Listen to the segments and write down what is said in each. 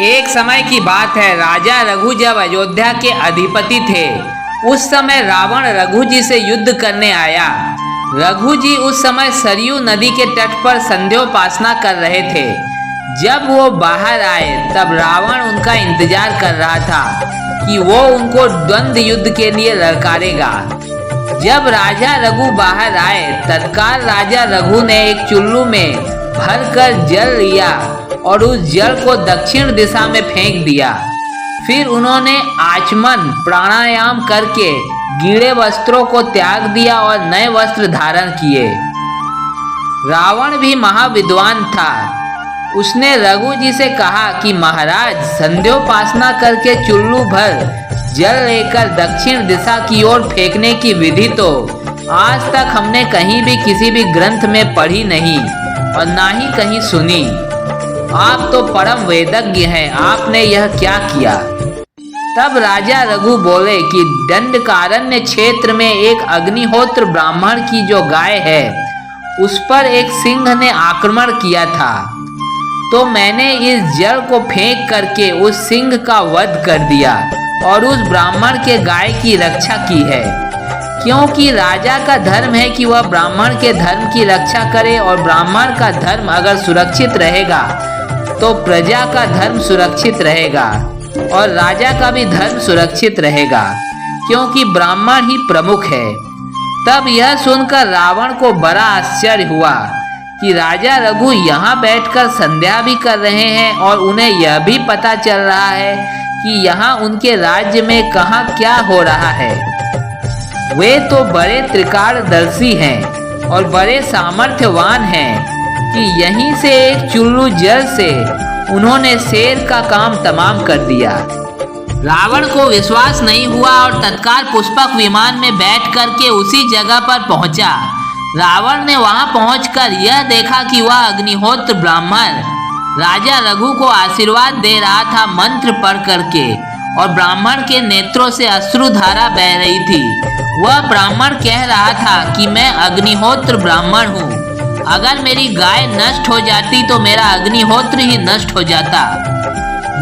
एक समय की बात है, राजा रघु जब अयोध्या के अधिपति थे, उस समय रावण रघु जी से युद्ध करने आया। रघु जी उस समय सरयू नदी के तट पर संध्योपासना कर रहे थे। जब वो बाहर आए तब रावण उनका इंतजार कर रहा था कि वो उनको द्वंद्व युद्ध के लिए ललकारेगा। जब राजा रघु बाहर आए तत्काल राजा रघु ने एक चुल्लू में भरकर जल लिया और उस जल को दक्षिण दिशा में फेंक दिया। फिर उन्होंने आचमन प्राणायाम करके गीले वस्त्रों को त्याग दिया और नए वस्त्र धारण किए। रावण भी महाविद्वान था। उसने रघु जी से कहा कि महाराज, संध्योपासना करके चुल्लू भर जल लेकर दक्षिण दिशा की ओर फेंकने की विधि तो आज तक हमने कहीं भी किसी भी ग्रंथ में पढ़ी नहीं और ना ही कहीं सुनी। आप तो परम वेदज्ञ हैं, आपने यह क्या किया? तब राजा रघु बोले कि दंडकारण्य क्षेत्र में एक अग्निहोत्र ब्राह्मण की जो गाय है उस पर एक सिंह ने आक्रमण किया था, तो मैंने इस जल को फेंक करके उस सिंह का वध कर दिया और उस ब्राह्मण के गाय की रक्षा की है। क्योंकि राजा का धर्म है कि वह ब्राह्मण के धर्म की रक्षा करे और ब्राह्मण का धर्म अगर सुरक्षित रहेगा तो प्रजा का धर्म सुरक्षित रहेगा और राजा का भी धर्म सुरक्षित रहेगा, क्योंकि ब्राह्मण ही प्रमुख है। तब यह सुनकर रावण को बड़ा आश्चर्य हुआ कि राजा रघु यहाँ बैठकर संध्या भी कर रहे हैं और उन्हें यह भी पता चल रहा है कि यहाँ उनके राज्य में कहाँ क्या हो रहा है। वे तो बड़े त्रिकालदर्शी हैं और बड़े सामर्थ्यवान हैं कि यहीं से एक चुल्लू जल से उन्होंने शेर का काम तमाम कर दिया। रावण को विश्वास नहीं हुआ और तत्काल पुष्पक विमान में बैठ करके उसी जगह पर पहुंचा। रावण ने वहां पहुंचकर यह देखा कि वह अग्निहोत्र ब्राह्मण राजा रघु को आशीर्वाद दे रहा था मंत्र पढ़ करके, और ब्राह्मण के नेत्रों से अश्रुधारा बह रही थी। वह ब्राह्मण कह रहा था कि मैं अग्निहोत्र ब्राह्मण हूँ, अगर मेरी गाय नष्ट हो जाती तो मेरा अग्निहोत्र ही नष्ट हो जाता।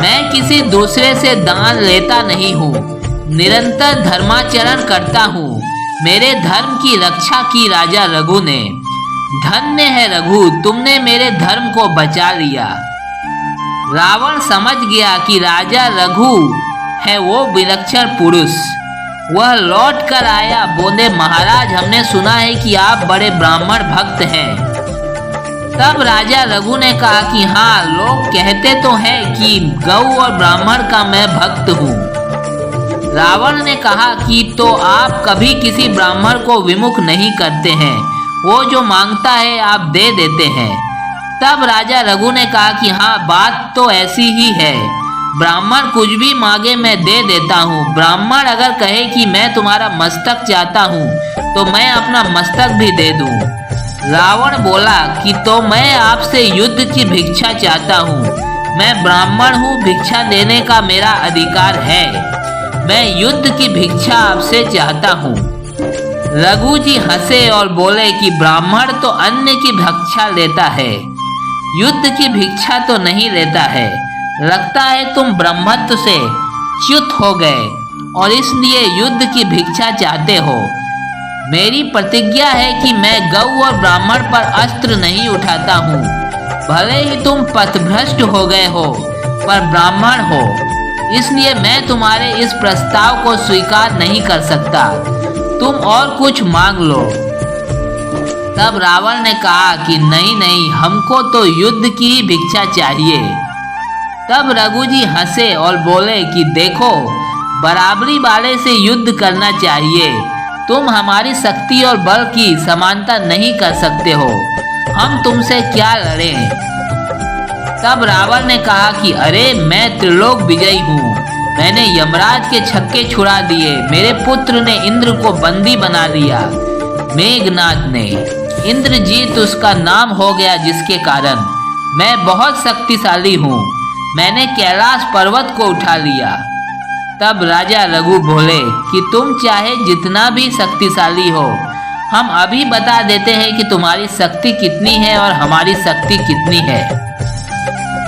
मैं किसी दूसरे से दान लेता नहीं हूँ, निरंतर धर्माचरण करता हूँ। मेरे धर्म की रक्षा की राजा रघु ने। धन्य है रघु, तुमने मेरे धर्म को बचा लिया। रावण समझ गया कि राजा रघु है वो विलक्षण पुरुष। वह लौट कर आया, बोले महाराज, हमने सुना है कि आप बड़े ब्राह्मण भक्त हैं। तब राजा रघु ने कहा कि हाँ, लोग कहते तो हैं कि गौ और ब्राह्मण का मैं भक्त हूँ। रावण ने कहा कि तो आप कभी किसी ब्राह्मण को विमुख नहीं करते हैं, वो जो मांगता है आप दे देते हैं। तब राजा रघु ने कहा कि हाँ, बात तो ऐसी ही है, ब्राह्मण कुछ भी मांगे मैं दे देता हूँ। ब्राह्मण अगर कहे कि मैं तुम्हारा मस्तक चाहता हूँ तो मैं अपना मस्तक भी दे दूँ। रावण बोला कि तो मैं आपसे युद्ध की भिक्षा चाहता हूँ। मैं ब्राह्मण हूँ, भिक्षा देने का मेरा अधिकार है। मैं युद्ध की भिक्षा आपसे चाहता हूँ। रघु जी हंसे और बोले कि ब्राह्मण तो अन्न की भिक्षा लेता है, युद्ध की भिक्षा तो नहीं लेता है। लगता है तुम ब्रह्मत्व से च्युत हो गए और इसलिए युद्ध की भिक्षा चाहते हो। मेरी प्रतिज्ञा है कि मैं गौ और ब्राह्मण पर अस्त्र नहीं उठाता हूँ। भले ही तुम पथभ्रष्ट हो गए हो पर ब्राह्मण हो, इसलिए मैं तुम्हारे इस प्रस्ताव को स्वीकार नहीं कर सकता। तुम और कुछ मांग लो। तब रावण ने कहा कि नहीं नहीं, हमको तो युद्ध की ही भिक्षा चाहिए। तब रघु जी हंसे और बोले कि देखो, बराबरी वाले से युद्ध करना चाहिए। तुम हमारी शक्ति और बल की समानता नहीं कर सकते हो, हम तुमसे क्या लड़ें। तब रावण ने कहा कि अरे, मैं त्रिलोक विजयी हूँ, मैंने यमराज के छक्के छुड़ा दिए, मेरे पुत्र ने इंद्र को बंदी बना लिया, मेघनाद ने। इंद्रजीत उसका नाम हो गया, जिसके कारण मैं बहुत शक्तिशाली हूँ। मैंने कैलाश पर्वत को उठा लिया। तब राजा रघु बोले कि तुम चाहे जितना भी शक्तिशाली हो, हम अभी बता देते हैं कि तुम्हारी शक्ति कितनी है और हमारी शक्ति कितनी है।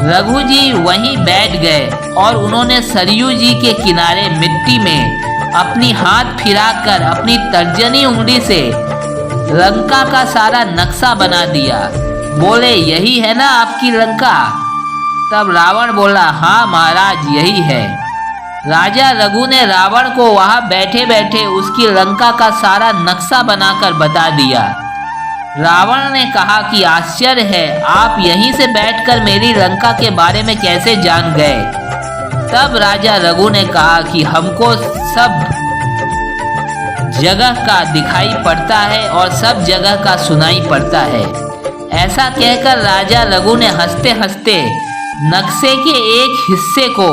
रघु जी वहीं बैठ गए और उन्होंने सरयू जी के किनारे मिट्टी में अपनी हाथ फिराकर अपनी तर्जनी उंगली से लंका का सारा नक्शा बना दिया। बोले, यही है ना आपकी लंका? तब रावण बोला, हाँ महाराज, यही है। राजा रघु ने रावण को वहां बैठे बैठे उसकी लंका का सारा नक्शा बनाकर बता दिया। रावण ने कहा कि आश्चर्य है, आप यहीं से बैठकर मेरी लंका के बारे में कैसे जान गए? तब राजा रघु ने कहा कि हमको सब जगह का दिखाई पड़ता है और सब जगह का सुनाई पड़ता है। ऐसा कहकर राजा रघु ने हंसते हंसते नक्शे के एक हिस्से को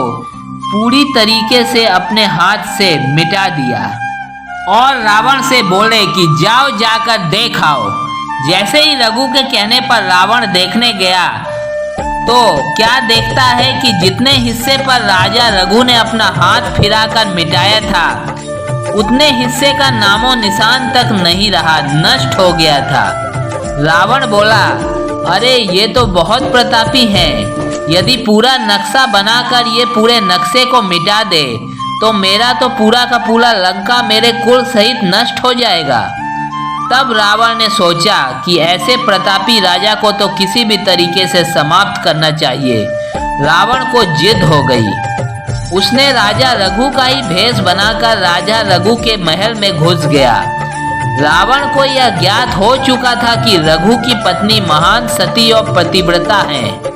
पूरी तरीके से अपने हाथ से मिटा दिया और रावण से बोले कि जाओ जाकर देख आओ। जैसे ही रघु के कहने पर रावण देखने गया तो क्या देखता है कि जितने हिस्से पर राजा रघु ने अपना हाथ फिराकर मिटाया था उतने हिस्से का नामो निशान तक नहीं रहा, नष्ट हो गया था। रावण बोला, अरे ये तो बहुत प्रतापी हैं। यदि पूरा नक्शा बनाकर ये पूरे नक्शे को मिटा दे तो मेरा तो पूरा का पूरा लंका मेरे कुल सहित नष्ट हो जाएगा। तब रावण ने सोचा कि ऐसे प्रतापी राजा को तो किसी भी तरीके से समाप्त करना चाहिए। रावण को जिद हो गई। उसने राजा रघु का ही भेष बनाकर राजा रघु के महल में घुस गया। रावण को यह ज्ञात हो चुका था कि रघु की पत्नी महान सती और पतिव्रता है।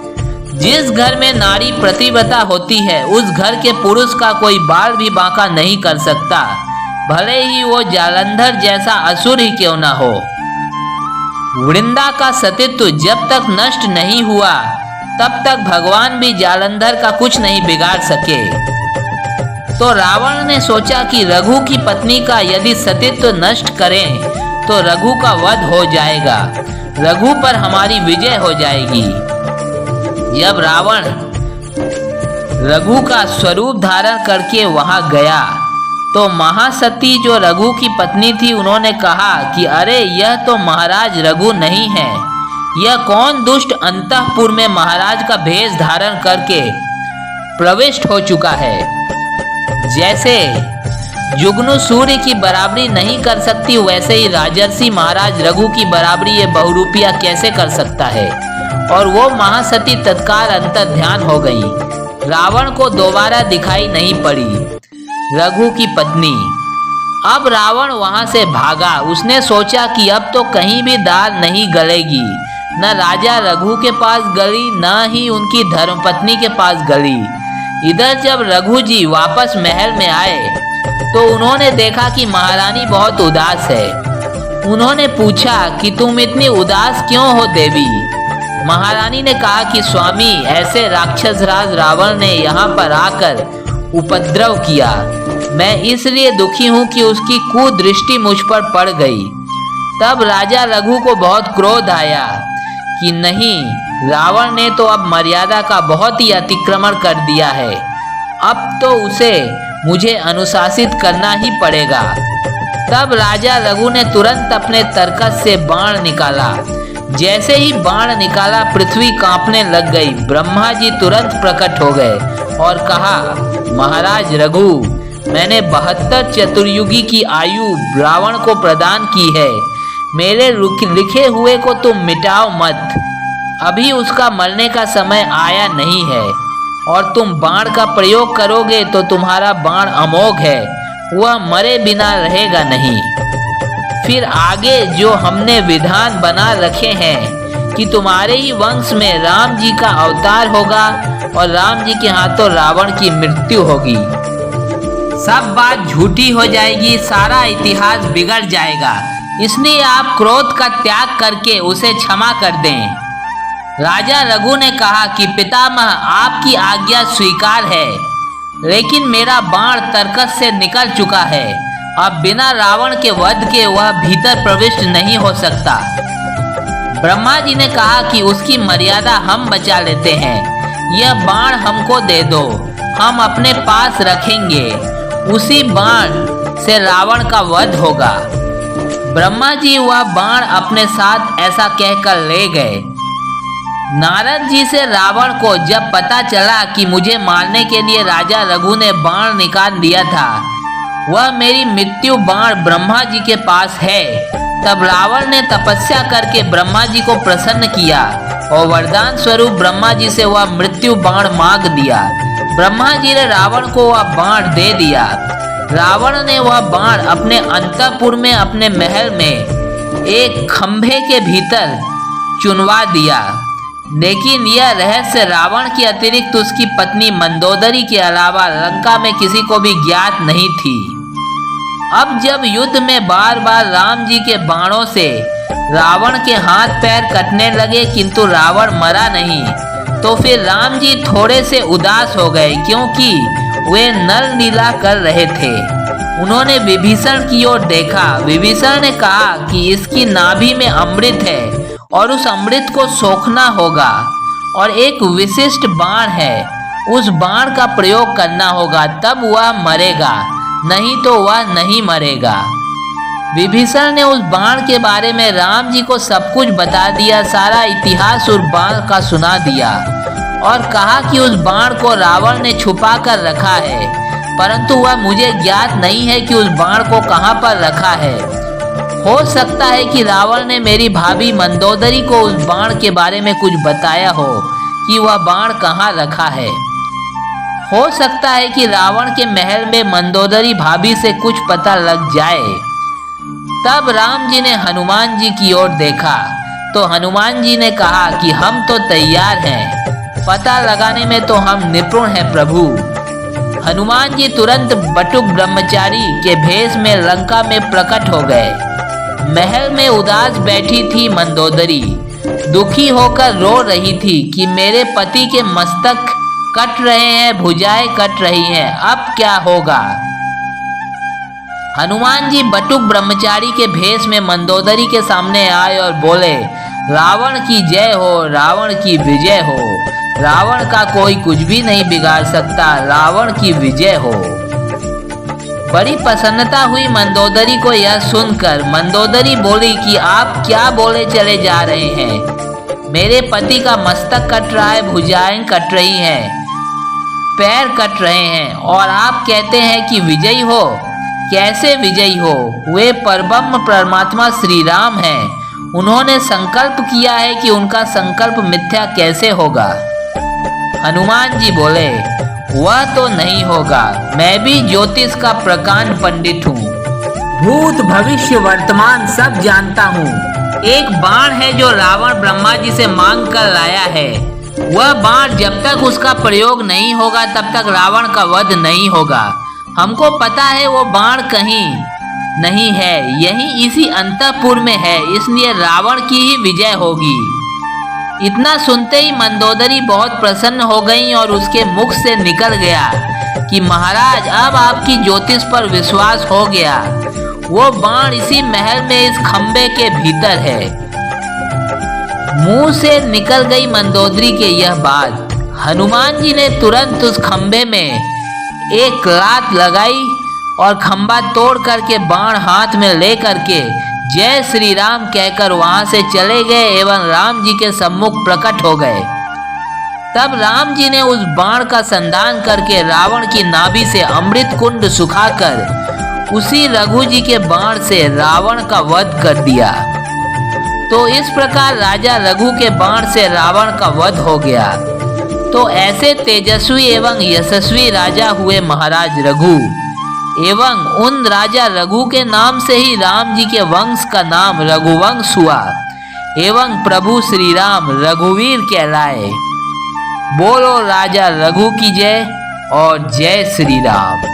जिस घर में नारी पतिव्रता होती है उस घर के पुरुष का कोई बाल भी बांका नहीं कर सकता, भले ही वो जालंधर जैसा असुर ही क्यों ना हो। वृंदा का सतीत्व जब तक नष्ट नहीं हुआ तब तक भगवान भी जालंधर का कुछ नहीं बिगाड़ सके। तो रावण ने सोचा कि रघु की पत्नी का यदि सतीत्व नष्ट करें तो रघु का वध हो जाएगा, रघु पर हमारी विजय हो जाएगी। जब रावण रघु का स्वरूप धारण करके वहां गया तो महासती जो रघु की पत्नी थी उन्होंने कहा कि अरे यह तो महाराज रघु नहीं है, यह कौन दुष्ट अंतःपुर में महाराज का भेष धारण करके प्रविष्ट हो चुका है। जैसे जुगनू सूर्य की बराबरी नहीं कर सकती वैसे ही राजर्षि महाराज रघु की बराबरी ये बहुरूपिया कैसे कर सकता है। और वो महासती तत्काल अंतर ध्यान हो गई। रावण को दोबारा दिखाई नहीं पड़ी रघु की पत्नी। अब रावण वहां से भागा। उसने सोचा कि अब तो कहीं भी दाल नहीं गलेगी, न राजा रघु के पास गली न ही उनकी धर्मपत्नी के पास गली। इधर जब रघु जी वापस महल में आए तो उन्होंने देखा कि महारानी बहुत उदास है। उन्होंने पूछा कि तुम इतनी उदास क्यों हो देवी? महारानी ने कहा कि स्वामी, ऐसे राक्षस राज रावण ने यहाँ पर आकर उपद्रव किया। मैं इसलिए दुखी हूँ कि उसकी कुदृष्टि मुझ पर पड़ गई। तब राजा रघु को बहुत क्रोध आया कि नहीं, रावण ने तो अब मर्यादा का बहुत ही अतिक्रमण कर दिया है, अब तो उसे मुझे अनुशासित करना ही पड़ेगा। तब राजा रघु ने तुरंत अपने तरकस से बाण निकाला। जैसे ही बाण निकाला पृथ्वी कांपने लग गई। ब्रह्मा जी तुरंत प्रकट हो गए और कहा, महाराज रघु, मैंने 72 चतुर्युगी की आयु रावण को प्रदान की है। मेरे लिखे हुए को तुम मिटाओ मत, अभी उसका मरने का समय आया नहीं है। और तुम बाण का प्रयोग करोगे तो तुम्हारा बाण अमोघ है, वह मरे बिना रहेगा नहीं। फिर आगे जो हमने विधान बना रखे हैं कि तुम्हारे ही वंश में राम जी का अवतार होगा और राम जी के हाथों रावण की मृत्यु होगी। सब बात झूठी हो जाएगी, सारा इतिहास बिगड़ जाएगा। इसलिए आप क्रोध का त्याग करके उसे क्षमा कर दें। राजा रघु ने कहा कि पितामह, आपकी आज्ञा स्वीकार है, लेकिन मेरा बाण तरकस से निकल चुका है। अब बिना रावण के वध के वह भीतर प्रविष्ट नहीं हो सकता। ब्रह्मा जी ने कहा कि उसकी मर्यादा हम बचा लेते हैं, यह बाण हमको दे दो, हम अपने पास रखेंगे, उसी बाण से रावण का वध होगा। ब्रह्मा जी वह बाण अपने साथ ऐसा कहकर ले गए। नारद जी से रावण को जब पता चला कि मुझे मारने के लिए राजा रघु ने बाण निकाल दिया था, वह मेरी मृत्यु बाण ब्रह्मा जी के पास है, तब रावण ने तपस्या करके ब्रह्मा जी को प्रसन्न किया और वरदान स्वरूप ब्रह्मा जी से वह मृत्यु बाण मांग दिया। ब्रह्मा जी ने रावण को वह बाण दे दिया। रावण ने वह बाण अपने अंतःपुर में अपने महल में एक खंभे के भीतर चुनवा दिया। लेकिन यह रहस्य रावण के अतिरिक्त उसकी पत्नी मंदोदरी के अलावा लंका में किसी को भी ज्ञात नहीं थी। अब जब युद्ध में बार बार राम जी के बाणों से रावण के हाथ पैर कटने लगे किंतु रावण मरा नहीं, तो फिर राम जी थोड़े से उदास हो गए, क्योंकि वे नर लीला कर रहे थे। उन्होंने विभीषण की ओर देखा। विभीषण ने कहा कि इसकी नाभि में अमृत है और उस अमृत को सोखना होगा और एक विशिष्ट बाण है, उस बाण का प्रयोग करना होगा, तब वह मरेगा, नहीं तो वह नहीं मरेगा। विभीषण ने उस बाण के बारे में राम जी को सब कुछ बता दिया, सारा इतिहास उस बाण का सुना दिया और कहा कि उस बाण को रावण ने छुपा कर रखा है, परंतु वह मुझे ज्ञात नहीं है कि उस बाण को कहाँ पर रखा है। हो सकता है कि रावण ने मेरी भाभी मंदोदरी को उस बाण के बारे में कुछ बताया हो कि वह बाण कहाँ रखा है। हो सकता है कि रावण के महल में मंदोदरी भाभी से कुछ पता लग जाए। तब राम जी ने हनुमान जी की ओर देखा तो हनुमान जी ने कहा कि हम तो तैयार हैं, पता लगाने में तो हम निपुण हैं प्रभु। हनुमान जी तुरंत बटुक ब्रह्मचारी के भेष में लंका में प्रकट हो गए। महल में उदास बैठी थी मंदोदरी, दुखी होकर रो रही थी कि मेरे पति के मस्तक कट रहे हैं, भुजाएं कट रही हैं, अब क्या होगा। हनुमान जी बटुक ब्रह्मचारी के भेष में मंदोदरी के सामने आए और बोले, रावण की जय हो, रावण की विजय हो, रावण का कोई कुछ भी नहीं बिगाड़ सकता, रावण की विजय हो। बड़ी प्रसन्नता हुई मंदोदरी को यह सुनकर। मंदोदरी बोली कि आप क्या बोले चले जा रहे हैं, मेरे पति का मस्तक कट रहा है, भुजाएं कट रही हैं, पैर कट रहे हैं और आप कहते हैं कि विजयी हो। कैसे विजयी हो? वे परब्रह्म परमात्मा श्री राम हैं, उन्होंने संकल्प किया है कि उनका संकल्प मिथ्या कैसे होगा। हनुमान जी बोले, वह तो नहीं होगा, मैं भी ज्योतिष का प्रकांड पंडित हूँ, भूत भविष्य वर्तमान सब जानता हूँ। एक बाण है जो रावण ब्रह्मा जी से मांग कर लाया है, वह बाण जब तक उसका प्रयोग नहीं होगा तब तक रावण का वध नहीं होगा। हमको पता है वो बाण कहीं नहीं है, यही इसी अंतःपुर में है, इसलिए रावण की ही विजय होगी। इतना सुनते ही मंदोदरी बहुत प्रसन्न हो गई और उसके मुख से निकल गया कि महाराज अब आपकी ज्योतिष पर विश्वास हो गया, वो बाण इसी महल में इस खंबे के भीतर है। मुंह से निकल गई मंदोदरी के यह बात। हनुमान जी ने तुरंत उस खंबे में एक लात लगाई और खंबा तोड़ करके बाण हाथ में ले करके जय श्री राम कहकर वहां से चले गए एवं राम जी के सम्मुख प्रकट हो गए। तब राम जी ने उस बाण का संधान करके रावण की नाभि से अमृत कुंड सुखाकर उसी रघु जी के बाण से रावण का वध कर दिया। तो इस प्रकार राजा रघु के बाण से रावण का वध हो गया। तो ऐसे तेजस्वी एवं यशस्वी राजा हुए महाराज रघु, एवं उन राजा रघु के नाम से ही राम जी के वंश का नाम रघुवंश हुआ एवं प्रभु श्री राम रघुवीर कहलाए। बोलो राजा रघु की जय और जय श्री राम।